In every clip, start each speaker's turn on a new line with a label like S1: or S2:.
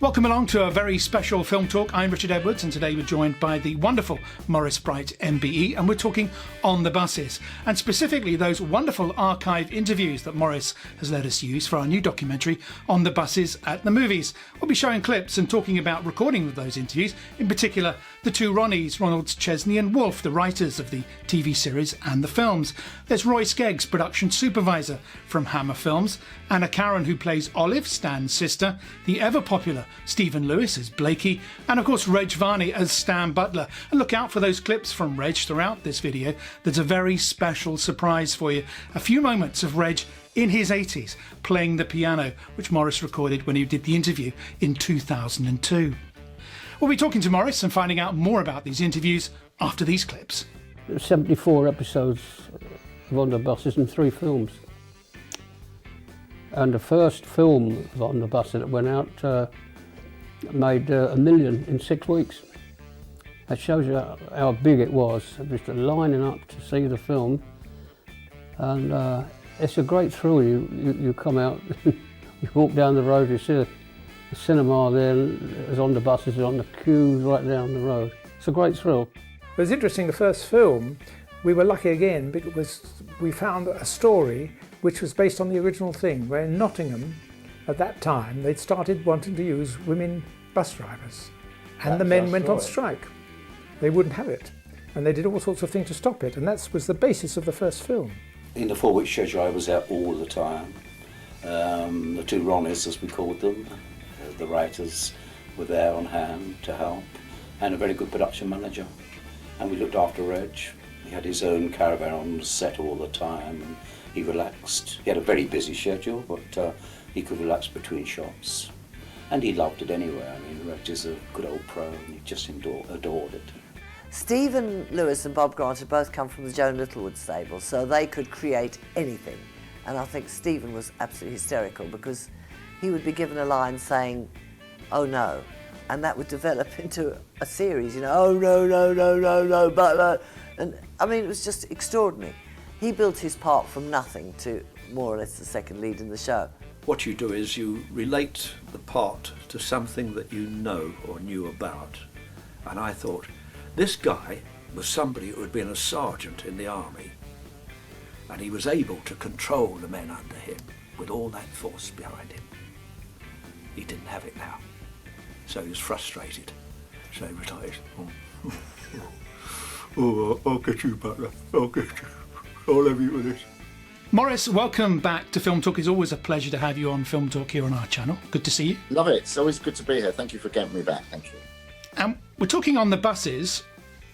S1: Welcome along to a very special film talk. I'm Richard Edwards, and today we're joined by the wonderful Maurice Bright MBE, and we're talking on the buses, and specifically those wonderful archive interviews that Maurice has let us use for our new documentary On the Buses at the Movies. We'll be showing clips and talking about recording of those interviews, in particular the two Ronnies, Ronalds Chesney and Wolfe, the writers of the TV series and the films. There's Roy Skeggs, production supervisor from Hammer Films, Anna Karen, who plays Olive, Stan's sister, the ever-popular Stephen Lewis as Blakey, and of course Reg Varney as Stan Butler. And look out for those clips from Reg throughout this video. There's a very special surprise for you. A few moments of Reg in his 80s playing the piano, which Maurice recorded when he did the interview in 2002. We'll be talking to Maurice and finding out more about these interviews after these clips.
S2: 74 episodes of On the Buses and 3 films. And the first film of On the Bus that went out made $1 million in 6 weeks. That shows you how big it was. Just lining up to see the film, and it's a great thrill. You come out, you walk down the road, you see the cinema there, there's On the Buses on the queues right down the road. It's a great thrill.
S3: It was interesting, the first film, we were lucky again because we found a story which was based on the original thing, where in Nottingham, at that time, they'd started wanting to use women bus drivers. And the men went on strike. They wouldn't have it. And they did all sorts of things to stop it. And that was the basis of the first film.
S4: In the 4-week schedule, I was there all the time. The two Ronnies, as we called them, the writers were there on hand to help, and a very good production manager. And we looked after Reg. He had his own caravan on set all the time, and he relaxed. He had a very busy schedule, but he could relax between shots. And he loved it anyway. I mean, Reg is a good old pro, and he just adored it.
S5: Stephen Lewis and Bob Grant had both come from the Joan Littlewood stable, so they could create anything. And I think Stephen was absolutely hysterical because he would be given a line saying, "Oh no," and that would develop into a series, you know, "Oh no, no, no, no, no, but," and I mean, it was just extraordinary. He built his part from nothing to more or less the second lead in the show.
S6: What you do is you relate the part to something that you know or knew about. And I thought, this guy was somebody who had been a sergeant in the army, and he was able to control the men under him with all that force behind him. He didn't have it now, so he was frustrated. So he retired. I'll get you, Butler. I'll get you. I'll have you with this.
S1: Maurice, welcome back to Film Talk. It's always a pleasure to have you on Film Talk here on our channel. Good to see you.
S7: Love it. It's always good to be here. Thank you for getting me back. Thank you.
S1: We're talking on the buses.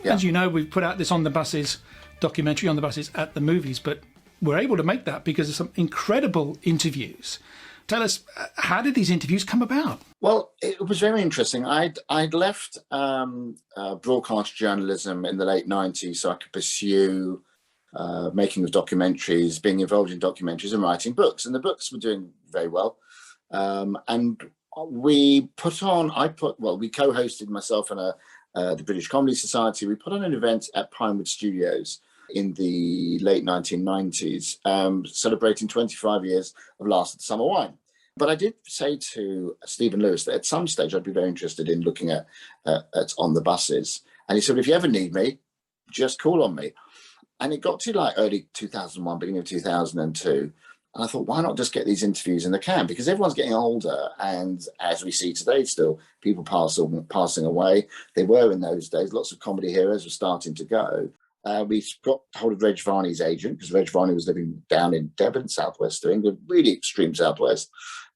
S7: Yeah.
S1: As you know, we've put out this On the Buses documentary, On the Buses at the Movies, but we're able to make that because of some incredible interviews. Tell us, how did these interviews come about?
S7: Well, it was very interesting. I'd left broadcast journalism in the late 90s so I could pursue making of documentaries, being involved in documentaries and writing books. And the books were doing very well. And we co-hosted, myself and the British Comedy Society, we put on an event at Pinewood Studios in the late 1990s, celebrating 25 years of Last of the Summer Wine. But I did say to Stephen Lewis that at some stage I'd be very interested in looking at On the Buses. And he said, if you ever need me, just call on me. And it got to like early 2001, beginning of 2002. And I thought, why not just get these interviews in the can? Because everyone's getting older. And as we see today still, people passing away. They were in those days. Lots of comedy heroes were starting to go. We got hold of Reg Varney's agent, because Reg Varney was living down in Devon, southwest of England, really extreme southwest.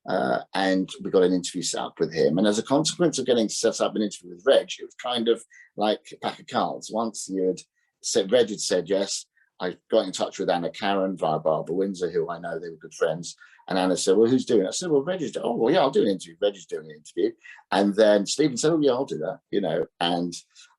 S7: And we got an interview set up with him. And as a consequence of getting set up an interview with Reg, it was kind of like a pack of cards. Once Reg had said yes, I got in touch with Anna Karen via Barbara Windsor, who I know, they were good friends. And Anna said, well, who's doing it? I said, well, Reg is doing it. Oh, well, yeah, I'll do an interview. Reg is doing an interview. And then Stephen said, oh, yeah, I'll do that, you know. And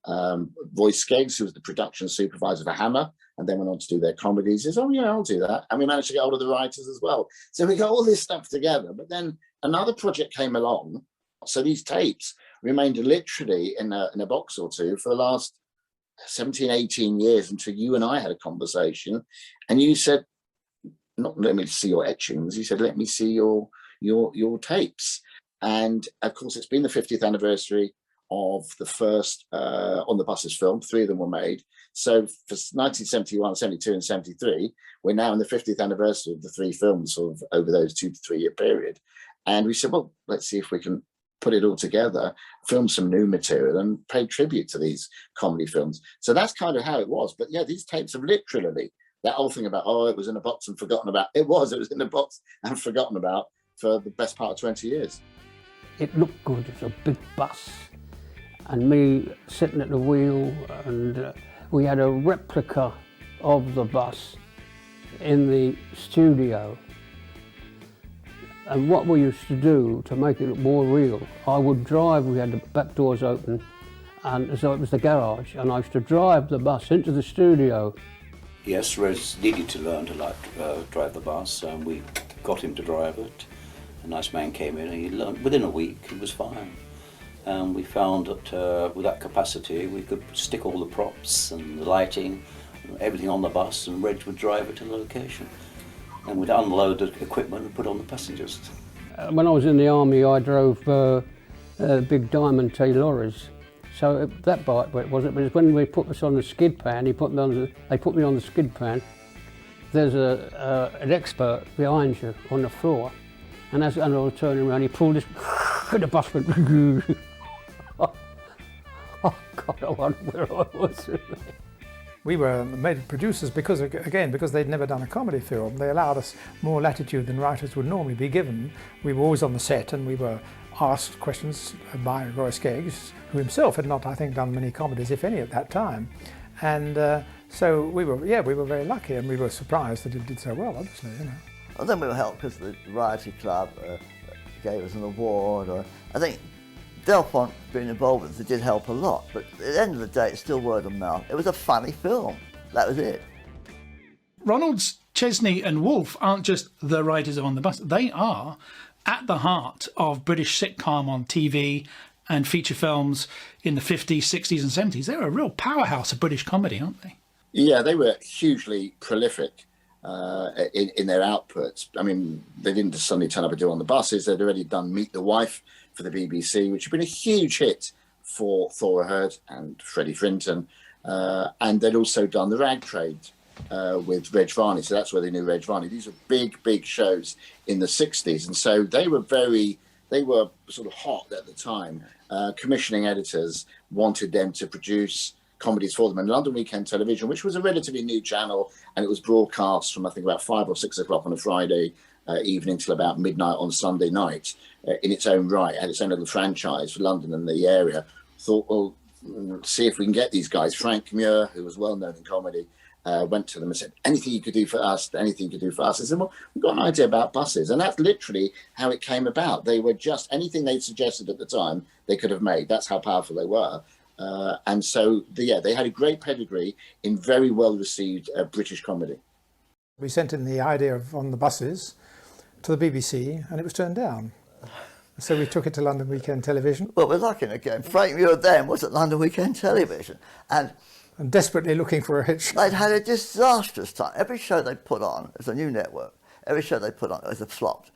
S7: Roy Skeggs, who was the production supervisor for Hammer, and then went on to do their comedies, says, oh, yeah, I'll do that. And we managed to get hold of the writers as well. So we got all this stuff together. But then another project came along. So these tapes remained literally in a box or two for the last 17, 18 years until you and I had a conversation. And you said, not let me see your etchings, you said, let me see your tapes. And of course, it's been the 50th anniversary of the first On the Buses film. 3 of them were made. So for 1971, 72 and 73, we're now in the 50th anniversary of the 3 films sort of over those 2 to 3 year period. And we said, well, let's see if we can put it all together, film some new material and pay tribute to these comedy films. So that's kind of how it was. But yeah, these tapes have literally, that whole thing about, oh, it was in a box and forgotten about. It was in a box and forgotten about for the best part of 20 years.
S2: It looked good. It was a big bus, and me sitting at the wheel, and we had a replica of the bus in the studio. And what we used to do to make it look more real, I would drive, we had the back doors open, and so it was the garage, and I used to drive the bus into the studio.
S4: Yes, Reg needed to learn to drive the bus, and we got him to drive it. A nice man came in, and he learned within a week. He was fine, and we found that with that capacity, we could stick all the props and the lighting, everything on the bus, and Reg would drive it to the location, and we'd unload the equipment and put on the passengers.
S2: When I was in the army, I drove big diamond T lorries. So that bike wasn't, but when we put us on the skid pan, they put me on the skid pan. There's an expert behind you on the floor, and as I was turning around, he pulled this, and the bus went. Oh God, I wonder where I was.
S3: We were made producers because they'd never done a comedy film. They allowed us more latitude than writers would normally be given. We were always on the set, and we were asked questions by Roy Skeggs, who himself had not, I think, done many comedies, if any, at that time. And so we were very lucky, and we were surprised that it did so well, obviously, you know.
S8: I think we were helped because the Variety Club gave us an award. I think Delpont being involved with it did help a lot, but at the end of the day, it's still word of mouth. It was a funny film. That was it.
S1: Ronalds, Chesney and Wolfe aren't just the writers of On the Bus. They are at the heart of British sitcom on TV and feature films in the 50s, 60s and 70s. They're a real powerhouse of British comedy, aren't they?
S7: Yeah, they were hugely prolific in their outputs. I mean, they didn't just suddenly turn up and do On the Buses. They'd already done Meet the Wife for the BBC, which had been a huge hit for Thora Hird and Freddie Frinton. And they'd also done The Rag Trade with Reg Varney. So that's where they knew Reg Varney. These were big, big shows in the 60s. And so they were sort of hot at the time. Commissioning editors wanted them to produce comedies for them. And London Weekend Television, which was a relatively new channel, and it was broadcast from, I think, about 5 or 6 o'clock on a Friday evening till about midnight on Sunday night in its own right, had its own little franchise for London and the area. Thought, well, see if we can get these guys. Frank Muir, who was well known in comedy, went to them and said, anything you could do for us, anything you could do for us. I said, well, we've got an idea about buses. And that's literally how it came about. They were just, anything they suggested at the time, they could have made. That's how powerful they were. And so, they had a great pedigree in very well-received British comedy.
S3: We sent in the idea of On the Buses to the BBC, and it was turned down. So we took it to London Weekend Television.
S8: Well, we're lucky again. Frank Muir then was at London Weekend Television, and
S3: desperately looking for a hit show.
S8: They'd had a disastrous time. Every show they put on, it was a new network, every show they put on, it was a flop.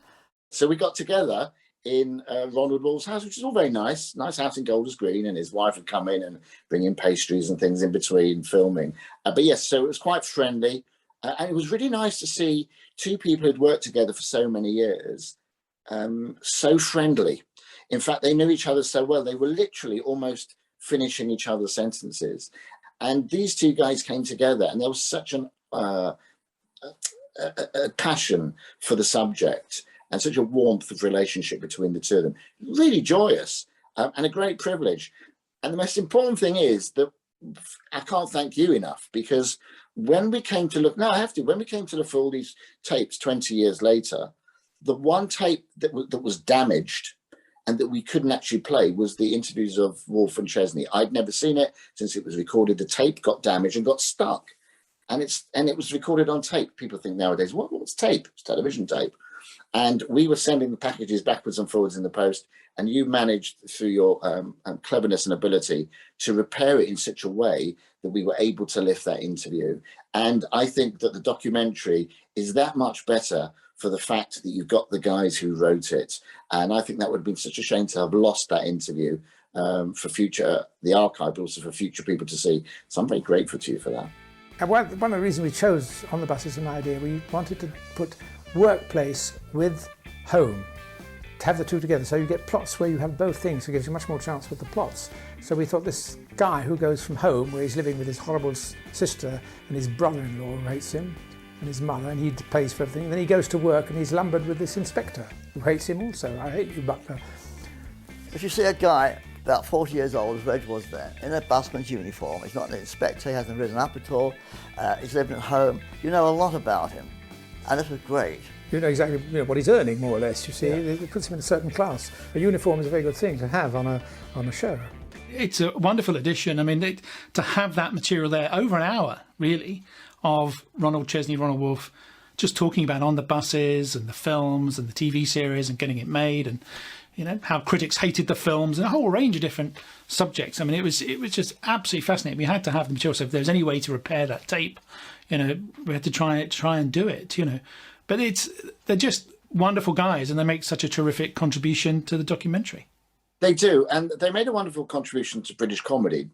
S7: So we got together in Ronald Law's house, which is all very nice house in Golders Green, and his wife would come in and bring in pastries and things in between filming. But yes, so it was quite friendly, and it was really nice to see 2 people who'd worked together for so many years, so friendly. In fact, they knew each other so well, they were literally almost finishing each other's sentences. And these 2 guys came together, and there was such a passion for the subject and such a warmth of relationship between the 2 of them. Really joyous and a great privilege. And the most important thing is that I can't thank you enough, because when we came to look, when we came to look for all these tapes 20 years later, the one tape that was damaged and that we couldn't actually play was the interviews of Wolfe and Chesney. I'd never seen it since it was recorded. The tape got damaged and got stuck, and it was recorded on tape. People think nowadays, what's tape? It's television tape. And we were sending the packages backwards and forwards in the post, and you managed through your cleverness and ability to repair it in such a way that we were able to lift that interview. And I think that the documentary is that much better for the fact that you've got the guys who wrote it. And I think that would have been such a shame to have lost that interview for future, the archive, but also for future people to see. So I'm very grateful to you for that.
S3: And one of the reasons we chose On the Bus as an idea, we wanted to put workplace with home, to have the two together. So you get plots where you have both things, so it gives you much more chance with the plots. So we thought this guy who goes from home, where he's living with his horrible sister and his brother-in-law who hates him, and his mother, and he pays for everything. Then he goes to work and he's lumbered with this inspector who hates him also. I hate you, Butler.
S8: If you see a guy about 40 years old, as Reg was there, in a busman's uniform, he's not an inspector, he hasn't risen up at all, he's living at home, you know a lot about him. And this was great.
S3: You know exactly what he's earning, more or less, you see. Yeah. It puts him in a certain class. A uniform is a very good thing to have on a show.
S1: It's a wonderful addition. I mean, to have that material there, over an hour, really, of Ronald Chesney, Ronald Wolfe, just talking about On the Buses and the films and the TV series and getting it made, and how critics hated the films and a whole range of different subjects. I mean, it was just absolutely fascinating. We had to have the material, so if there's any way to repair that tape, we had to try and do it. But they're just wonderful guys, and they make such a terrific contribution to the documentary.
S7: They do, and they made a wonderful contribution to British comedy.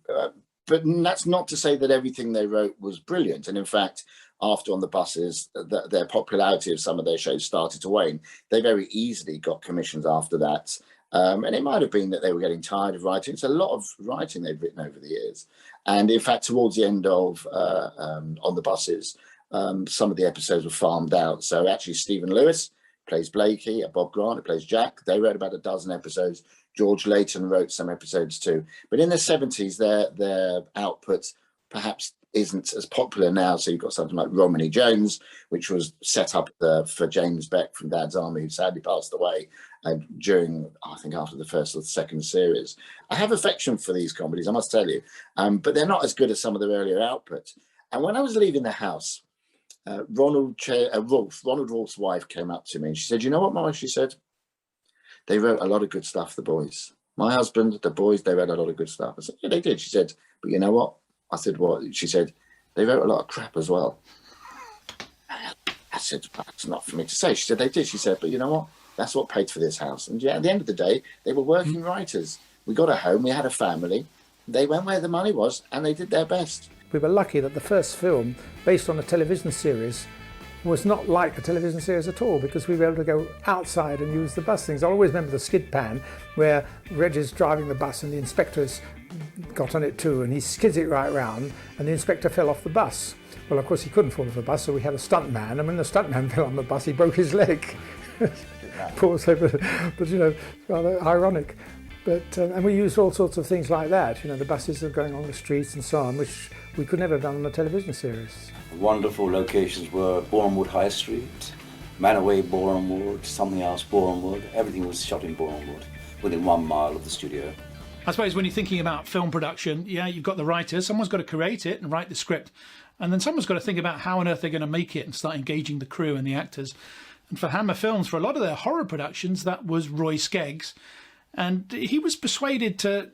S7: But that's not to say that everything they wrote was brilliant. And in fact, after On the Buses, their popularity of some of their shows started to wane. They very easily got commissions after that. And it might have been that they were getting tired of writing. It's a lot of writing they've written over the years. And in fact, towards the end of On the Buses, some of the episodes were farmed out. So actually, Stephen Lewis plays Blakey, Bob Grant, who plays Jack. They wrote about a dozen episodes. George Layton wrote some episodes too. But in the 70s, their output perhaps isn't as popular now. So you've got something like Romany Jones, which was set up for James Beck from Dad's Army, who sadly passed away during, I think, after the first or the second series. I have affection for these comedies, I must tell you, but they're not as good as some of their earlier output. And when I was leaving the house, Ronald Wolfe's wife came up to me and she said, "You know what, Morris?" She said, "They wrote a lot of good stuff, the boys. My husband, the boys, they wrote a lot of good stuff." I said, "Yeah, they did." She said, "But you know what?" I said, "What?" She said, "They wrote a lot of crap as well." I said, "That's not for me to say." She said, "They did." She said, "But you know what? That's what paid for this house." And yeah, at the end of the day, they were working writers. We got a home, we had a family. They went where the money was and they did their best.
S3: We were lucky that the first film, based on a television series, was not like a television series at all, because we were able to go outside and use the bus things. I always remember the skid pan where Reg is driving the bus and the inspector's got on it too, and he skids it right round and the inspector fell off the bus. Well, of course he couldn't fall off the bus, so we had a stunt man, and when the stunt man fell on the bus he broke his leg. Poor but rather ironic. But and we used all sorts of things like that. The buses are going on the streets and so on, which we could never have done on a television series.
S4: Wonderful locations were Bournemouth High Street, Manaway, Bournemouth, something else, Bournemouth. Everything was shot in Bournemouth, within 1 mile of the studio.
S1: I suppose when you're thinking about film production, you've got the writers. Someone's got to create it and write the script. And then someone's got to think about how on earth they're going to make it and start engaging the crew and the actors. And for Hammer Films, for a lot of their horror productions, that was Roy Skeggs. And he was persuaded to,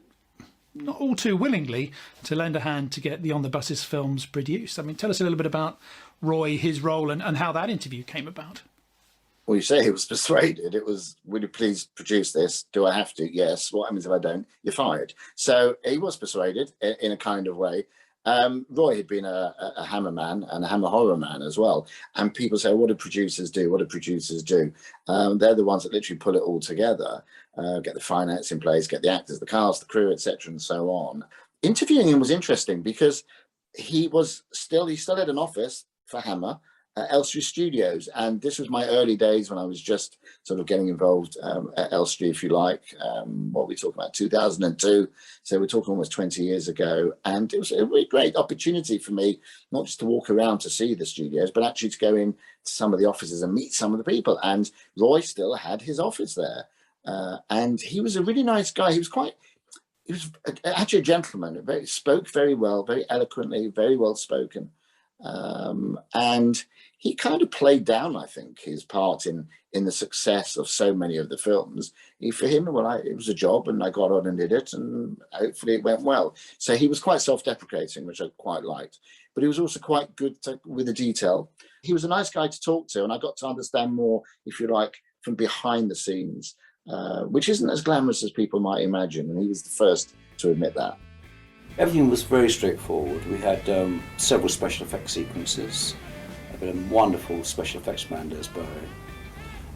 S1: not all too willingly, to lend a hand to get the On the Buses films produced. I mean, tell us a little bit about Roy, his role, and how that interview came about.
S7: Well, you say he was persuaded. It was, "Will you please produce this? Do I have to?" "Yes." "What happens if I don't?" "You're fired." So he was persuaded in a kind of way. Roy had been a Hammer man and a Hammer horror man as well. And people say, "What do producers do? What do producers do?" They're the ones that literally pull it all together, get the finance in place, get the actors, the cast, the crew, etc., and so on. Interviewing him was interesting because he still had an office for Hammer at Elstree Studios, and this was my early days when I was just sort of getting involved at Elstree, if you like. What we talking about, 2002, so we're talking almost 20 years ago, and it was a really great opportunity for me, not just to walk around to see the studios, but actually to go in to some of the offices and meet some of the people. And Roy still had his office there, and he was a really nice guy. He was actually a gentleman. Spoke very well, very eloquently, very well spoken. And he kind of played down, I think, his part in the success of so many of the films. For him, well, it was a job, and I got on and did it, and hopefully it went well. So he was quite self-deprecating, which I quite liked. But he was also quite good with the detail. He was a nice guy to talk to, and I got to understand more, if you like, from behind the scenes, which isn't as glamorous as people might imagine. And he was the first to admit that.
S4: Everything was very straightforward. We had several special effects sequences. A wonderful special effects man, Barry.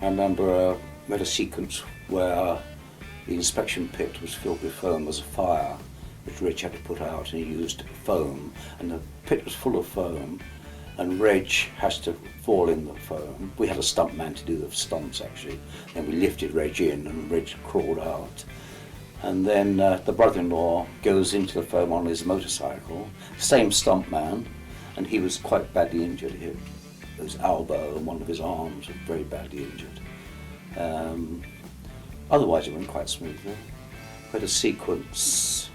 S4: I remember we had a sequence where the inspection pit was filled with foam. There was a fire which Reg had to put out, and he used foam, and the pit was full of foam, and Reg has to fall in the foam. We had a stunt man to do the stunts, actually. Then we lifted Reg in, and Reg crawled out. And then the brother-in-law goes into the foam on his motorcycle, same stunt man, and he was quite badly injured. His elbow and one of his arms were very badly injured. Otherwise it went quite smoothly. We had a sequence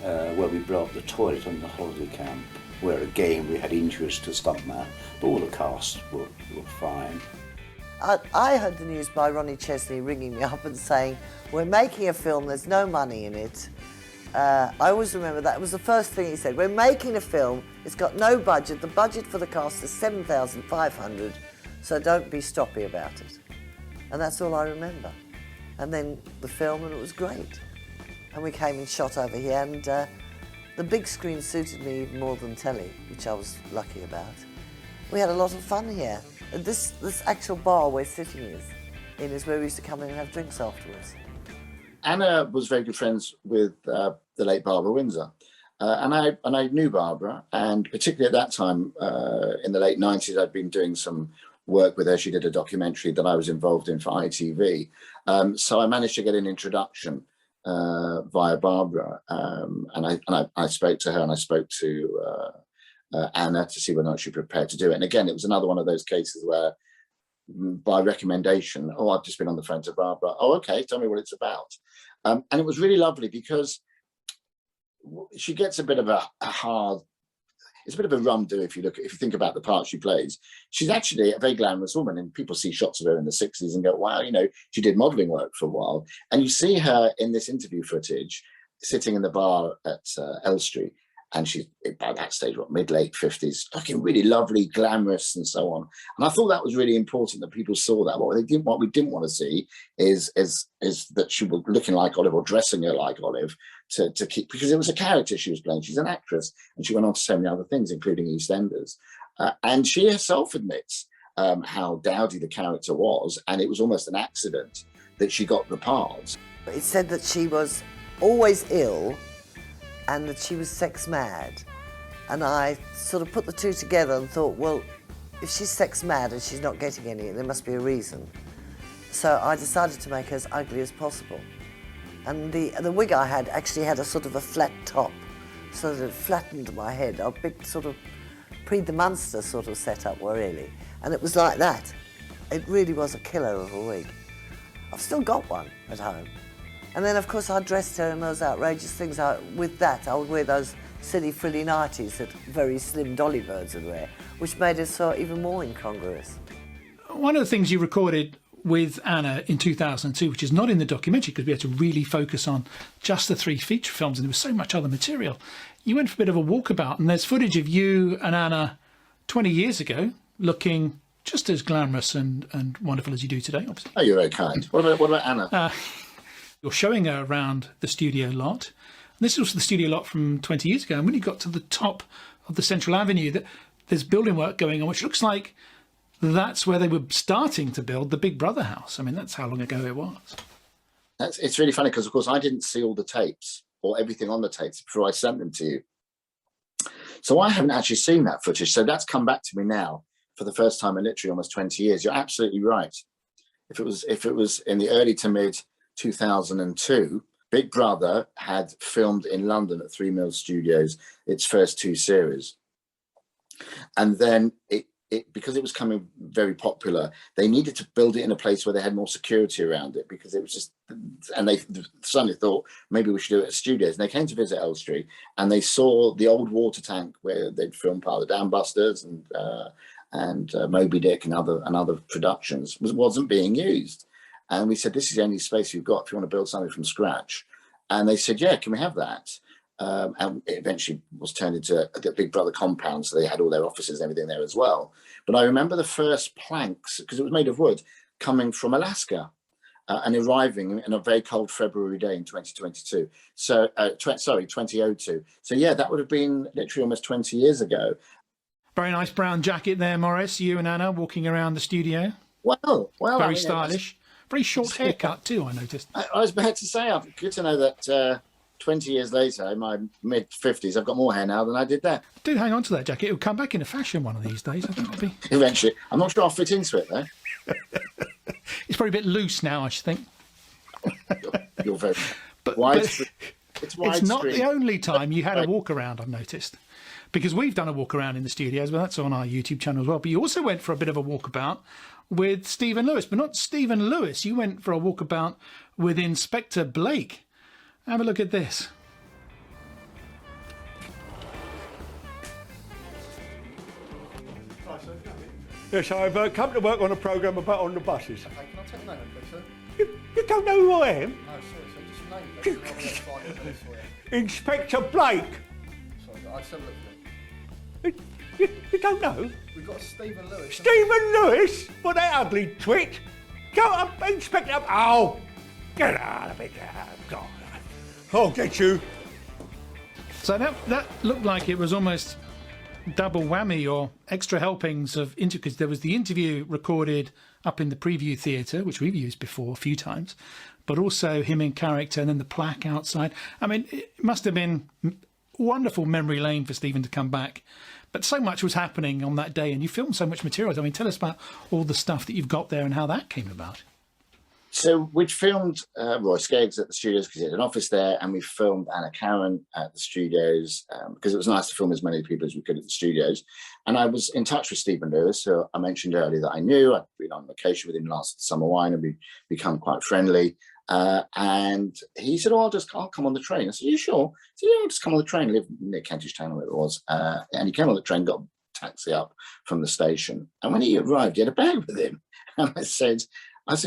S4: where we blew up the toilet on the holiday camp, where again we had injuries to the stuntman, but all the cast were fine.
S5: I heard the news by Ronald Chesney ringing me up and saying, we're making a film, there's no money in it. I always remember that. It was the first thing he said. We're making a film, it's got no budget. The budget for the cast is $7,500, so don't be stroppy about it. And that's all I remember. And then the film, and it was great. And we came and shot over here, and the big screen suited me even more than telly, which I was lucky about. We had a lot of fun here. And this actual bar we're sitting in is where we used to come in and have drinks afterwards.
S7: Anna was very good friends with the late Barbara Windsor. And I knew Barbara, and particularly at that time, in the late 90s, I'd been doing some work with her. She did a documentary that I was involved in for ITV. So I managed to get an introduction via Barbara, and I spoke to her, and I spoke to Anna to see whether or not she was prepared to do it. And again, it was another one of those cases where, by recommendation, I've just been on the phone to Barbara. Okay, tell me what it's about. And it was really lovely because she gets a bit of a hard, it's a bit of a rum do if you think about the part she plays. She's actually a very glamorous woman, and people see shots of her in the 60s and go, wow, she did modelling work for a while. And you see her in this interview footage sitting in the bar at Elstree, and she's by that stage, mid-late 50s, looking really lovely, glamorous, and so on. And I thought that was really important that people saw that. What we didn't want to see is that she was looking like Olive or dressing her like Olive to keep, because it was a character she was playing. She's an actress, and she went on to so many other things, including EastEnders. And she herself admits how dowdy the character was, and it was almost an accident that she got the part.
S5: It said that she was always ill, and that she was sex mad. And I sort of put the two together and thought, well, if she's sex mad and she's not getting any, there must be a reason. So I decided to make her as ugly as possible. And the wig I had actually had a sort of a flat top, so that it flattened my head. A big sort of Prix de Munster sort of setup, really. And it was like that. It really was a killer of a wig. I've still got one at home. And then, of course, I dressed her in those outrageous things. With that, I would wear those silly frilly nighties that very slim dolly birds would wear, which made her so even more incongruous.
S1: One of the things you recorded with Anna in 2002, which is not in the documentary because we had to really focus on just the 3 feature films and there was so much other material, you went for a bit of a walkabout, and there's footage of you and Anna 20 years ago looking just as glamorous and wonderful as you do today, obviously.
S7: Oh, you're very kind. What about Anna?
S1: You're showing her around the studio lot. And this is also the studio lot from 20 years ago. And when you got to the top of the Central Avenue, there's building work going on, which looks like that's where they were starting to build the Big Brother house. I mean, that's how long ago it was.
S7: It's really funny because, of course, I didn't see all the tapes or everything on the tapes before I sent them to you. So I haven't actually seen that footage. So that's come back to me now for the first time in literally almost 20 years. You're absolutely right. If it was in the early to mid 2002, Big Brother had filmed in London at 3 Mills Studios its first 2 series. And then because it was coming very popular, they needed to build it in a place where they had more security around it, because it was just, and they suddenly thought maybe we should do it at studios. And they came to visit Elstree, and they saw the old water tank where they'd filmed part of the Dam Busters and Moby Dick and other productions wasn't being used. And we said, this is the only space you've got if you want to build something from scratch. And they said, yeah, can we have that? And it eventually was turned into the Big Brother compound, so they had all their offices and everything there as well. But I remember the first planks, because it was made of wood, coming from Alaska and arriving in a very cold February day in 2022. So, 2002. So yeah, that would have been literally almost 20 years ago.
S1: Very nice brown jacket there, Morris. You and Anna walking around the studio.
S7: Well,
S1: very stylish. Very short haircut too, I noticed.
S7: I was about to say, good to know that 20 years later, in my mid-50s, I've got more hair now than I did then.
S1: Do hang on to that jacket. It'll come back into fashion one of these days. I think it'll be...
S7: Eventually. I'm not sure I'll fit into it, though.
S1: It's probably a bit loose now, I should think.
S7: You're very
S1: but
S7: widespread.
S1: It's not the only time you had a walk around, I've noticed. Because we've done a walk around in the studios, but that's on our YouTube channel as well. But you also went for a bit of a walkabout with Stephen Lewis, but not Stephen Lewis. You went for a walkabout with Inspector Blake. Have a look at this.
S9: Yes, I've come to work on a programme about on the buses.
S10: Okay, can I take your name, please, sir?
S9: You don't know who I am?
S10: No, sorry, sir, just your name, please. I'll be able to find it first for you.
S9: Inspector Blake.
S10: Sorry, I'll just have a look for you.
S9: You don't know?
S10: We've got Stephen Lewis.
S9: Stephen Lewis? What, that ugly twit? Go up, Inspector. Oh, get out of it. God. I'll get you.
S1: So that looked like it was almost double whammy or extra helpings of interview, because there was the interview recorded up in the preview theatre, which we've used before a few times, but also him in character and then the plaque outside. I mean, it must have been wonderful memory lane for Stephen to come back. But so much was happening on that day and you filmed so much material. I mean, tell us about all the stuff that you've got there and how that came about.
S7: So we'd filmed Roy Skeggs at the studios because he had an office there, and we filmed Anna Karen at the studios because it was nice to film as many people as we could at the studios. And I was in touch with Stephen Lewis, who I mentioned earlier that I knew. I'd been on vacation with him last summer wine and we'd become quite friendly. And he said, "Oh, I'll come on the train." I said, "Are you sure?" He said, "Yeah, I'll just come on the train." I live near Kentish Town, where it was. And he came on the train, got a taxi up from the station. And when he arrived, he had a bag with him. And I said,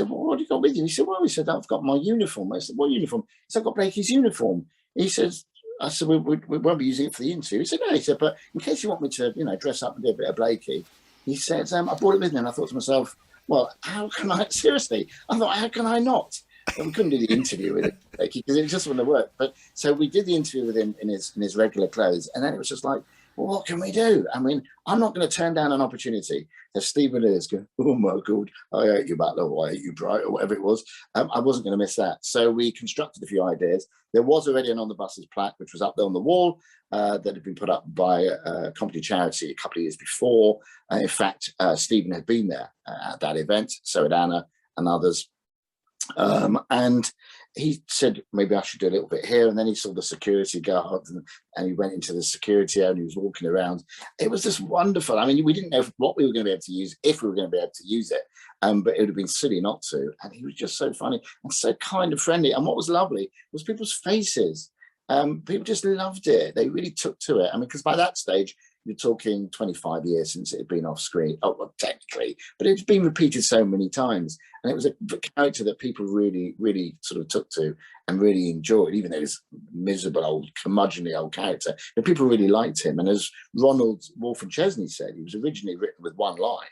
S7: "Well, what have you got with you?" He said, "Well," he said, "I've got my uniform." I said, "What uniform?" He said, "I've got Blakey's uniform." He says, I said, we won't be using it for the interview. He said, "No," he said, "but in case you want me to, dress up and do a bit of Blakey," he said, "I brought it with me." And I thought to myself, well, how can I, seriously, I thought, how can I not? And we couldn't do the interview with him because it just wouldn't have worked. But so we did the interview with him in his regular clothes. And then it was just like, well, what can we do? I mean, I'm not going to turn down an opportunity. If Stephen Lewis go, "Oh my God, I hate you, Butler," or "I hate you, Bright," or whatever it was, I wasn't going to miss that. So we constructed a few ideas. There was already an On the Buses plaque, which was up there on the wall, that had been put up by a comedy charity a couple of years before. In fact, Stephen had been there at that event, so had Anna and others. And he said, maybe I should do a little bit here. And then he saw the security guard and he went into the security area and he was walking around. It was just wonderful. I mean, we didn't know what we were going to be able to use, if we were going to be able to use it. But it would have been silly not to. And he was just so funny and so kind and friendly. And what was lovely was people's faces. People just loved it. They really took to it. I mean, because by that stage, you're talking 25 years since it had been off screen. Oh, well, technically, but it's been repeated so many times. And it was a character that people really, really sort of took to and really enjoyed, even though it was a miserable, old, curmudgeonly old character. But people really liked him. And as Ronald Chesney said, he was originally written with one line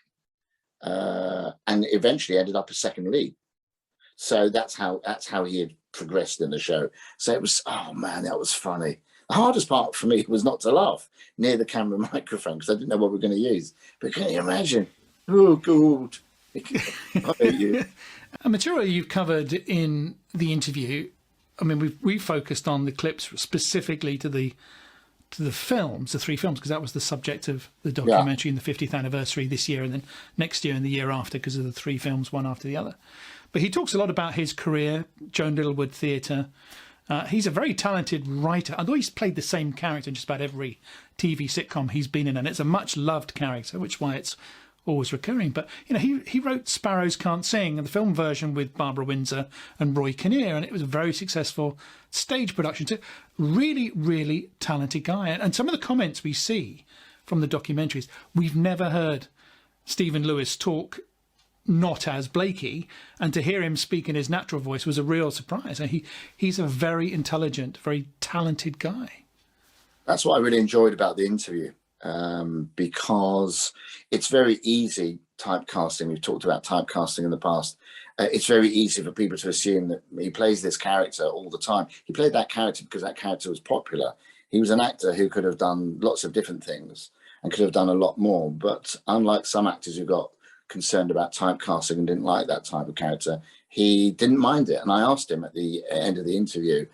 S7: and eventually ended up a second lead. So that's how he had progressed in the show. So it was, oh man, that was funny. The hardest part for me was not to laugh near the camera microphone because I didn't know what we were going to use. But can you imagine? Oh, God. I hate you.
S1: A material you've covered in the interview, I mean, we focused on the clips specifically to the films, the 3 films, because that was the subject of the documentary in the 50th anniversary this year and then next year and the year after because of the 3 films, one after the other. But he talks a lot about his career, Joan Littlewood Theatre. He's a very talented writer. Although he's played the same character in just about every TV sitcom he's been in, and it's a much loved character, which is why it's always recurring. But he wrote Sparrows Can't Sing, and the film version with Barbara Windsor and Roy Kinnear, and it was a very successful stage production too. Really, really talented guy. And some of the comments we see from the documentaries, we've never heard Stephen Lewis talk not as Blakey, and to hear him speak in his natural voice was a real surprise. And he's a very intelligent, very talented guy.
S7: That's what I really enjoyed about the interview, because it's very easy, typecasting. We've talked about typecasting in the past. It's very easy for people to assume that he plays this character all the time. He played that character because that character was popular. He was an actor who could have done lots of different things and could have done a lot more. But unlike some actors who got concerned about typecasting and didn't like that type of character, he didn't mind it. And I asked him at the end of the interview,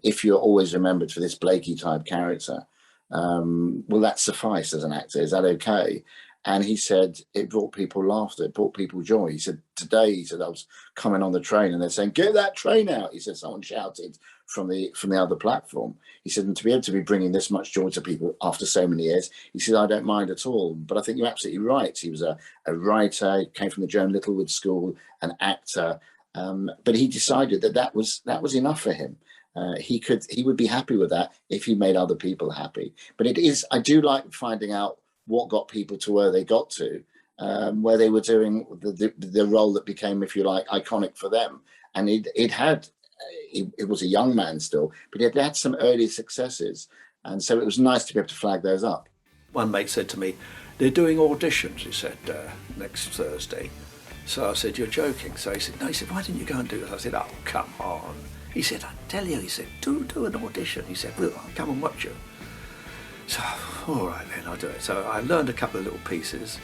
S7: if you're always remembered for this Blakey type character, will that suffice as an actor? Is that okay? And he said it brought people laughter, it brought people joy. He said today, he said I was coming on the train and they're saying, get that train out. He said someone shouted from the other platform. He said, and to be able to be bringing this much joy to people after so many years, he said, I don't mind at all. But I think you're absolutely right. He was a writer, came from the Joan Littlewood School, an actor, but he decided that was enough for him. He would be happy with that if he made other people happy. But I do like finding out what got people to where they got to, where they were doing the role that became, if you like, iconic for them. And it was a young man still, but he had some early successes. And so it was nice to be able to flag those up.
S6: One mate said to me, they're doing auditions, he said, next Thursday. So I said, you're joking. So he said, no, he said, why didn't you go and do it? I said, oh, come on. He said, I tell you, he said, do an audition. He said, well, I'll come and watch you. So, all right then, I'll do it. So I learned a couple of little pieces,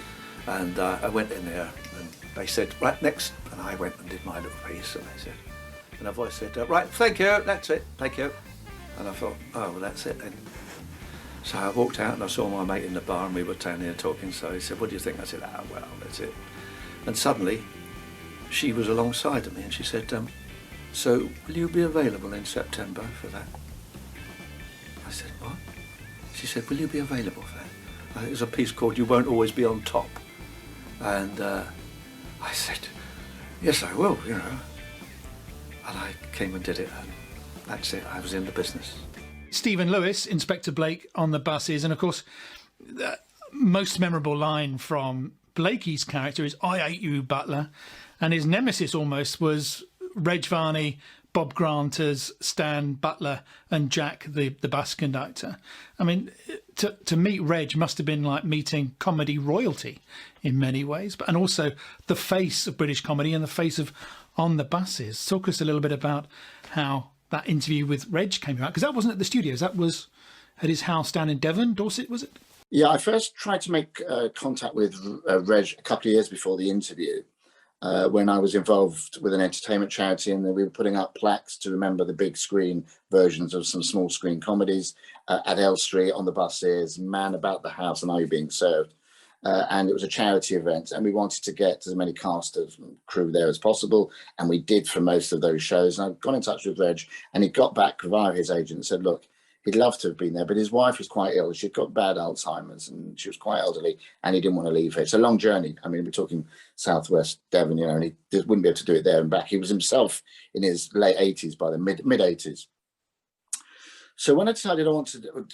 S6: and I went in there, and they said, right, next. And I went and did my little piece, and they said, and a voice said, right, thank you, that's it, thank you. And I thought, oh, well, that's it then. So I walked out and I saw my mate in the bar, and we were standing there talking. So he said, what do you think? I said, oh, well, that's it. And suddenly, she was alongside of me, and she said, so will you be available in September for that? I said, what? She said, will you be available for that? There's a piece called You Won't Always Be on Top. And I said, yes, I will, you know. And I came and did it, and that's it, I was in the business.
S1: Stephen Lewis, Inspector Blake on the buses, and of course, the most memorable line from Blakey's character is, I hate you, Butler. And his nemesis almost was Reg Varney, Bob Grant as Stan Butler, and Jack, the bus conductor. I mean, to meet Reg must have been like meeting comedy royalty in many ways, and also the face of British comedy and the face of On the Buses. Talk us a little bit about how that interview with Reg came about, because that wasn't at the studios, that was at his house down in Devon, Dorset, was it?
S7: Yeah, I first tried to make contact with Reg a couple of years before the interview, when I was involved with an entertainment charity, and we were putting up plaques to remember the big screen versions of some small screen comedies at Elstree, On the Buses, Man About the House, and Are You Being Served? And it was a charity event, and we wanted to get as many cast and crew there as possible, and we did for most of those shows. And I got in touch with Reg, and he got back via his agent and said, look, he'd love to have been there, but his wife was quite ill. She'd got bad Alzheimer's, and she was quite elderly, and he didn't want to leave her. It's a long journey. I mean, we're talking southwest Devon, you know, and he wouldn't be able to do it there and back. He was himself in his late 80s, by the mid 80s. So when I decided I wanted to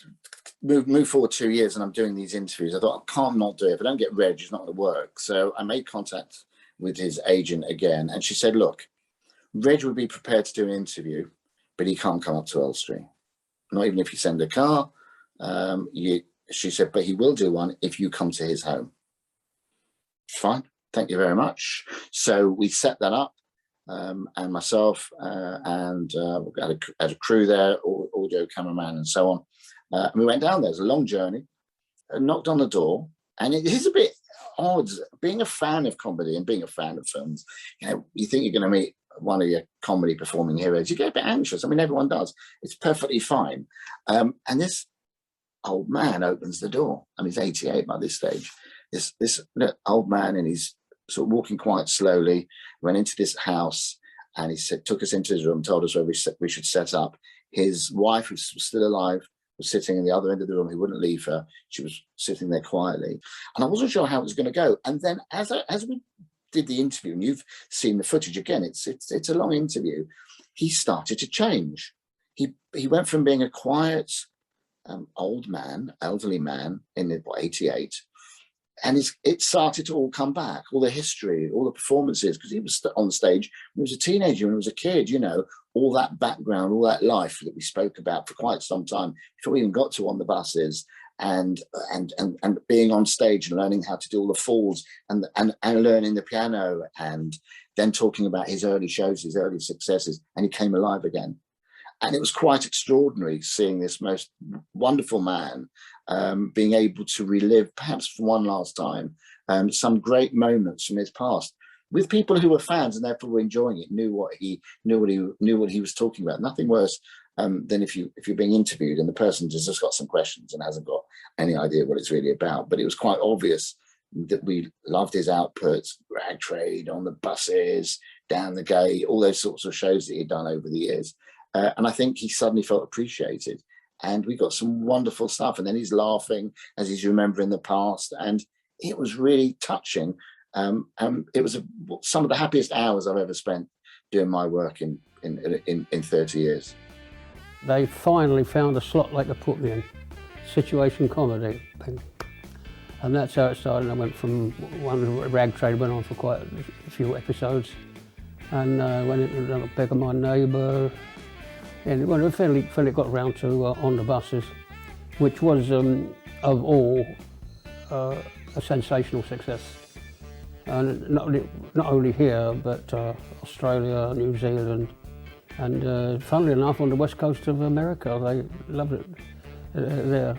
S7: move forward 2 years, and I'm doing these interviews, I thought, I can't not do it. If I don't get Reg, it's not going to work. So I made contact with his agent again, and she said, look, Reg would be prepared to do an interview, but he can't come up to Elstree. Not even if you send a car. She said, but he will do one if you come to his home. Fine, thank you very much. So we set that up, and myself and we had a crew there, audio cameraman and so on. And we went down there. It was a long journey, knocked on the door, and it is a bit odd. Being a fan of comedy and being a fan of films, you know, you think you're going to meet one of your comedy performing heroes, you get a bit anxious. I mean, everyone does. It's perfectly fine. And this old man opens the door. I mean, he's 88 by this stage. This old man, and he's sort of walking quite slowly, went into this house, and he said, took us into his room, told us where we should set up. His wife, who's still alive, was sitting in the other end of the room. He wouldn't leave her. She was sitting there quietly. And I wasn't sure how it was going to go. And then as we did the interview, and you've seen the footage again, it's a long interview, he started to change. He went from being a quiet old man, elderly man in 88, it started to all come back, all the history, all the performances, because he was on stage when he was a teenager, when he was a kid, you know, all that background, all that life that we spoke about for quite some time before we even got to On the Buses, and being on stage and learning how to do all the falls and learning the piano, and then talking about his early shows, his early successes, and he came alive again. And it was quite extraordinary seeing this most wonderful man being able to relive, perhaps for one last time, some great moments from his past with people who were fans and therefore were enjoying it, knew what he was talking about. Nothing worse than if you're being interviewed and the person has just got some questions and hasn't got any idea what it's really about. But it was quite obvious that we loved his outputs, Rag Trade, On the Buses, Down the Gate, all those sorts of shows that he'd done over the years. And I think he suddenly felt appreciated, and we got some wonderful stuff. And then he's laughing as he's remembering the past, and it was really touching. It was some of the happiest hours I've ever spent doing my work in 30 years.
S2: They finally found a slot they could put me in, situation comedy, and that's how it started. I went from one Rag Trade, went on for quite a few episodes, and went into Beggar My Neighbour. And when I finally got around to On the Buses, which was, of all, a sensational success. And not only here, but Australia, New Zealand, and funnily enough, on the west coast of America, they loved it there.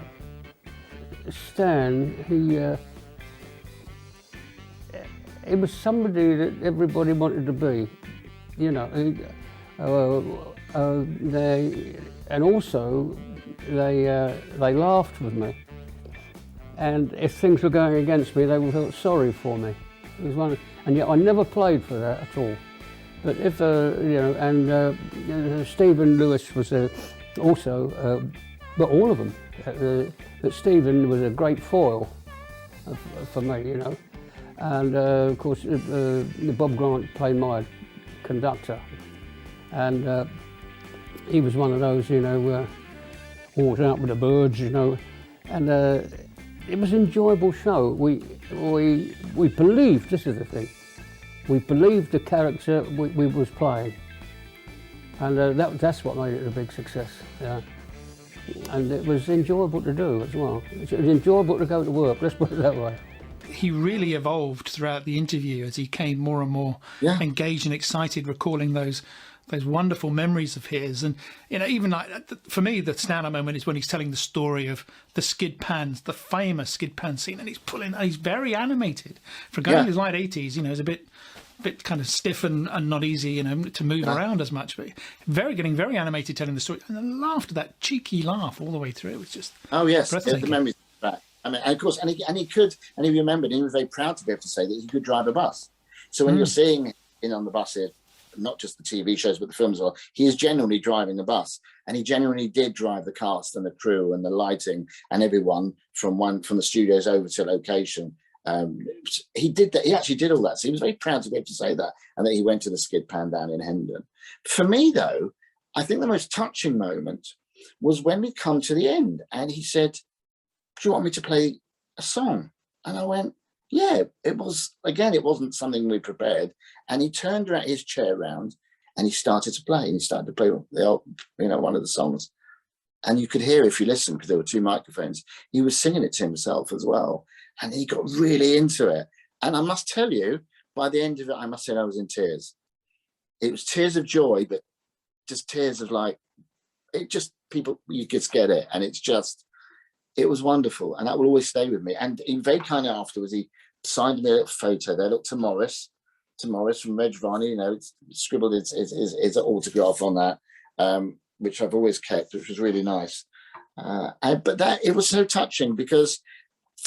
S2: Stan, he was somebody that everybody wanted to be, you know. And also they laughed with me, and if things were going against me, they felt sorry for me. It was one, and yet I never played for that at all. But if Stephen Lewis was also, but all of them. But Stephen was a great foil for me, you know, and of course Bob Grant played my conductor, and he was one of those, you know, always out with the birds, you know, and it was an enjoyable show. We believed, this is the thing, we believed the character we was playing, and that's what made it a big success. Yeah. And it was enjoyable to do as well. It was enjoyable to go to work, let's put it that way.
S1: He really evolved throughout the interview as he came more and more engaged and excited, recalling those wonderful memories of his. And, you know, even like, for me, the standout moment is when he's telling the story of the skid pans, the famous skid pan scene, and he's very animated. For a guy in his late 80s, you know, he's a bit kind of stiff and not easy, you know, to move around as much, but getting very animated telling the story, and the laughter, that cheeky laugh all the way through, it was just
S7: the memories back. I mean, and of course, and he remembered, he was very proud to be able to say that he could drive a bus. So when you're seeing him on the bus here, not just the TV shows but the films as well, he is genuinely driving the bus, and he genuinely did drive the cast and the crew and the lighting and everyone from the studios over to location. He did that. He actually did all that. So he was very proud to be able to say that, and that he went to the skid pan down in Hendon. For me, though, I think the most touching moment was when we come to the end, and he said, "Do you want me to play a song?" And I went, "Yeah." It wasn't something we prepared. And he turned his chair around, and he started to play. And he started to play one of the songs. And you could hear, if you listen, because there were two microphones, he was singing it to himself as well. And he got really into it. And I must tell you, by the end of it, I must say I was in tears. It was tears of joy, but just tears of you just get it. And it was wonderful. And that will always stay with me. And very kind of afterwards, he signed me a little photo there. Look, to Morris from Reg Varney, you know, scribbled his autograph on that, which I've always kept, which was really nice. But it was so touching because,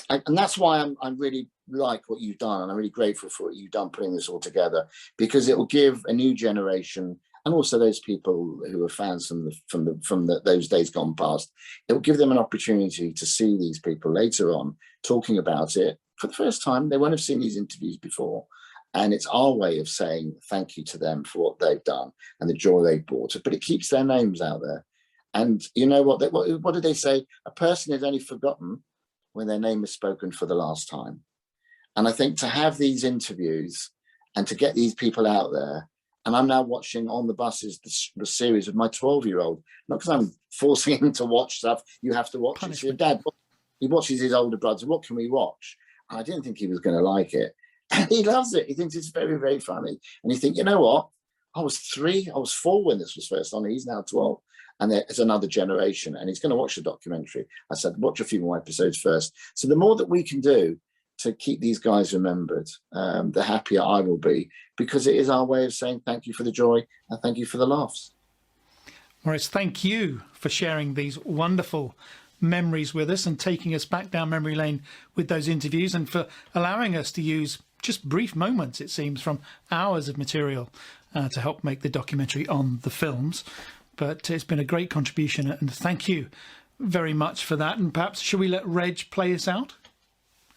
S7: and that's why I really like what you've done, and I'm really grateful for what you've done putting this all together, because it will give a new generation, and also those people who are fans from those days gone past, it will give them an opportunity to see these people later on talking about it for the first time. They won't have seen these interviews before, and it's our way of saying thank you to them for what they've done and the joy they've brought. But it keeps their names out there. And you know what do they say? A person is only forgotten when their name is spoken for the last time. And I think to have these interviews and to get these people out there, and I'm now watching on the buses the series of my 12-year-old, not because I'm forcing him to watch stuff, you have to watch it. So your dad, he watches his older brothers, what can we watch? And I didn't think he was going to like it. And he loves it. He thinks it's very, very funny. And you think, you know what? I was 4 when this was first on. He's now 12. And there's another generation. And he's going to watch the documentary. I said, watch a few more episodes first. So the more that we can do to keep these guys remembered, the happier I will be, because it is our way of saying thank you for the joy and thank you for the laughs.
S1: Maurice, thank you for sharing these wonderful memories with us and taking us back down memory lane with those interviews, and for allowing us to use just brief moments, it seems, from hours of material to help make the documentary on the films. But it's been a great contribution, and thank you very much for that. And perhaps, should we let Reg play us out?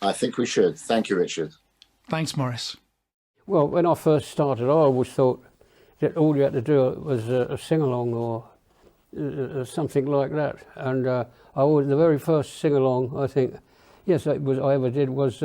S7: I think we should. Thank you, Richard.
S1: Thanks, Maurice.
S2: Well, when I first started, I always thought that all you had to do was a sing-along or something like that. And the very first sing-along, I think, yes, I ever did was...